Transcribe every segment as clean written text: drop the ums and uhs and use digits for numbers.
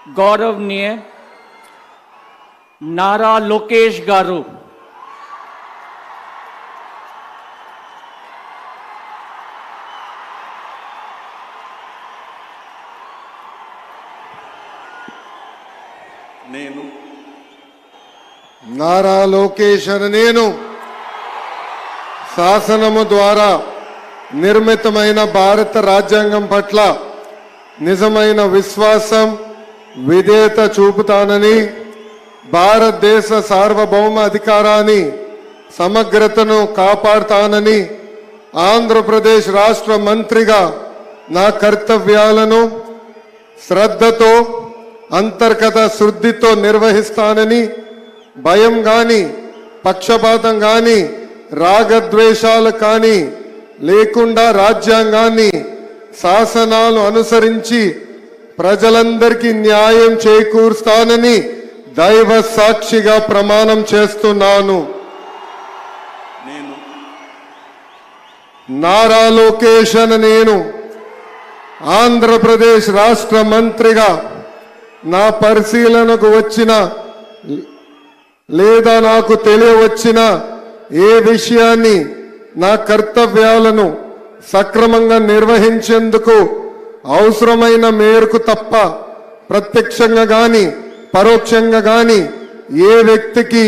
गौरवनीय नारा लोकेश गारू, నేను నారా లోకేష్ అని నేను శాసనము ద్వారా నిర్మితమైన భారత రాజ్యాంగం పట్ల నిజమైన విశ్వాసం విధేయత చూపుతానని, భారతదేశ సార్వభౌమ అధికారాన్ని సమగ్రతను కాపాడుతానని, ఆంధ్రప్రదేశ్ రాష్ట్ర మంత్రిగా నా కర్తవ్యాలను శ్రద్ధతో అంతర్గత శుద్ధితో నిర్వహిస్తానని, భయం గాని పక్షపాతం గాని రాగద్వేషాలు కానీ లేకుండా రాజ్యాంగాన్ని శాసనాలు అనుసరించి ప్రజలందరికీ న్యాయం చేకూరుస్తానని దైవ సాక్షిగా ప్రమాణం చేస్తున్నాను. నేను నారా లోకేష్ అని నేను ఆంధ్రప్రదేశ్ రాష్ట్ర మంత్రిగా నా పరిశీలనకు వచ్చిన లేదా నాకు తెలియవచ్చిన ఏ విషయాన్ని నా కర్తవ్యాలను సక్రమంగా నిర్వహించేందుకు అవసరమైన మేరకు తప్ప ప్రత్యక్షంగా గాని పరోక్షంగా గాని ఏ వ్యక్తికి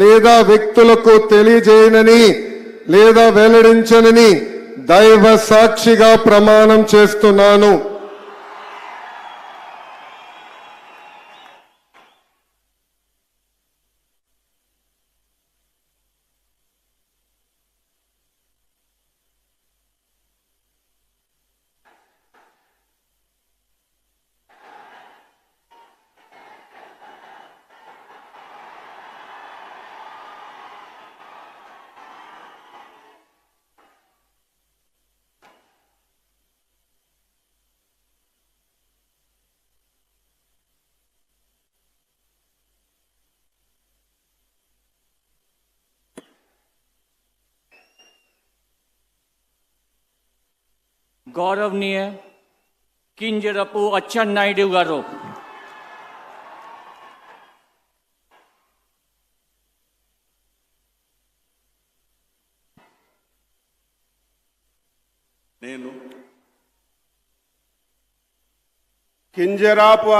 లేదా వ్యక్తులకు తెలియజేయనని లేదా వెల్లడించనని దైవ సాక్షిగా ప్రమాణం చేస్తున్నాను. गौरवनीय किंजरपु अच्चन्नायुडु गारू, నేను కింజరాపు